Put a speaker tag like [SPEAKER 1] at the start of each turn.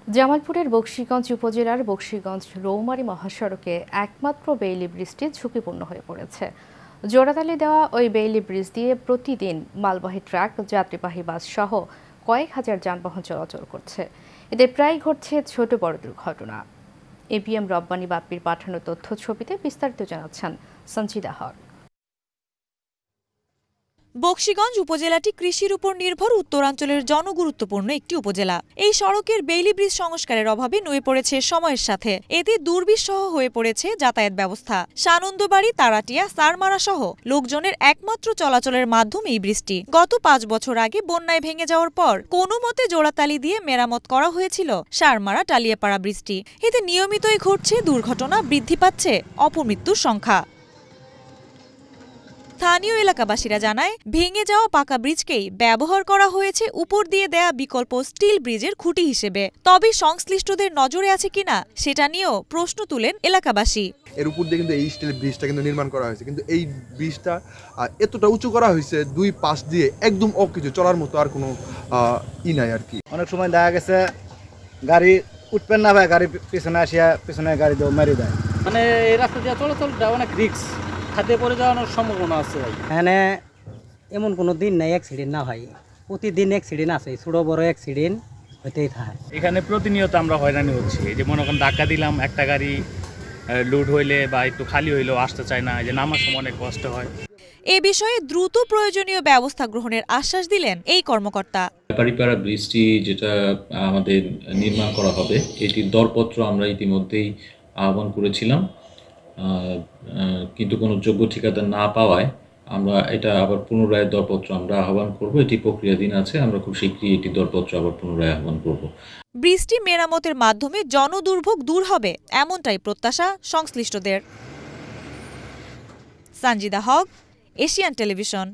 [SPEAKER 1] জামালপুরের বকশীগঞ্জ উপজেলার বকশীগঞ্জ রৌমারী মহাসড়কে একমাত্র বেইলি ব্রিজটি ঝুঁকিপূর্ণ হয়ে পড়েছে। জোড়াতালি দেওয়া ওই বেইলি ব্রিজ দিয়ে প্রতিদিন মালবাহী ট্রাক, যাত্রীবাহী বাস সহ কয়েক হাজার যানবাহন চলাচল করছে। এতে প্রায় ঘটছে ছোট বড় দুর্ঘটনা। এপিএম রব্বানী বাপ্পির পাঠানো তথ্য ছবিতে বিস্তারিত জানাচ্ছেন সঞ্চিদা হক।
[SPEAKER 2] বকশীগঞ্জ উপজেলাটি কৃষির উপর নির্ভর উত্তরাঞ্চলের জনগুরুত্বপূর্ণ একটি উপজেলা। এই সড়কের বেইলি ব্রিজ সংস্কারের অভাবে নুয়ে পড়েছে সময়ের সাথে। এতে দুর্বিষহ হয়ে পড়েছে যাতায়াত ব্যবস্থা। সানন্দবাড়ি, তারাটিয়া, সারমারা সহ লোকজনের একমাত্র চলাচলের মাধ্যম এই ব্রিজটি। গত 5 বছর আগে বন্যায় ভেঙে যাওয়ার পর কোনো মতে জোড়াতালি দিয়ে মেরামত করা হয়েছিল সারমারা টালিয়াপাড়া ব্রিজটি। এতে নিয়মিতই ঘটছে দুর্ঘটনা, বৃদ্ধি পাচ্ছে অপমৃত্যুর সংখ্যা। স্থানীয় এলাকাবাসীরা জানায়, ভেঙে যাওয়া পাকা ব্রিজকেই ব্যবহার করা হয়েছে উপর দিয়ে দেয়া বিকল্প স্টিল ব্রিজের খুঁটি হিসেবে। তবে সংশ্লিষ্টদের নজরে আছে কিনা সেটা নিয়েও প্রশ্ন তুলেন এলাকাবাসী।
[SPEAKER 3] এর উপর দিয়ে কিন্তু এই স্টিল ব্রিজটা কিন্তু নির্মাণ করা হয়েছে, কিন্তু এই ব্রিজটা এতটা উঁচু করা হয়েছে, দুই পাশ দিয়ে একদম অকিছু চলার মতো আর কোনো নাই আর কি।
[SPEAKER 4] অনেক সময় দেখা গেছে গাড়ি উঠবেন না ভাই, গাড়ি পিছনে আসিয়া পিছনে গাড়ি দিয়ে মেরে দেয়।
[SPEAKER 5] মানে এই রাস্তা দিয়ে চলাচলটা অনেক রিস্ক, খাতে পড়ে যাওয়ার সম্ভাবনা আছে ভাই।
[SPEAKER 6] এখানে এমন কোনো দিন নাই অ্যাক্সিডেন্ট না হয়, প্রতিদিন অ্যাক্সিডেন্ট আছে, ছোট বড় অ্যাক্সিডেন্ট হতেই থাকে।
[SPEAKER 5] এখানে প্রতিনিয়ত আমরা হয়রানি হচ্ছি। যে মনে করেন ধাক্কা দিলাম, একটা গাড়ি লোড হইলে বা একটু খালি হইলেও আসতে চায় না, যে নামার সময় অনেক কষ্ট হয়।
[SPEAKER 2] এ বিষয়ে দ্রুত প্রয়োজনীয় ব্যবস্থা গ্রহণের আশ্বাস দিলেন এই কর্মকর্তা।
[SPEAKER 7] ব্যাপারীপাড়া ব্রিজটি যেটা আমাদের নির্মাণ করা হবে, এটির দরপত্র আমরা ইতিমধ্যেই আহ্বান করেছিলাম, কিন্তু কোনো যোগ্য ঠিকাদার না পাওয়ায় আমরা এটা আবার পুনরায় দরপত্র আমরা আহ্বান করব। এটি প্রক্রিয়াধীন আছে, আমরা খুব শীঘ্রই এটি দরপত্র আবার পুনরায় আহ্বান করব।
[SPEAKER 2] ব্রিজটি মেরামতের মাধ্যমে জনদুর্ভোগ দূর হবে, এমনটাই প্রত্যাশা সংশ্লিষ্টদের। সঞ্চিদা হক, এশিয়ান টেলিভিশন।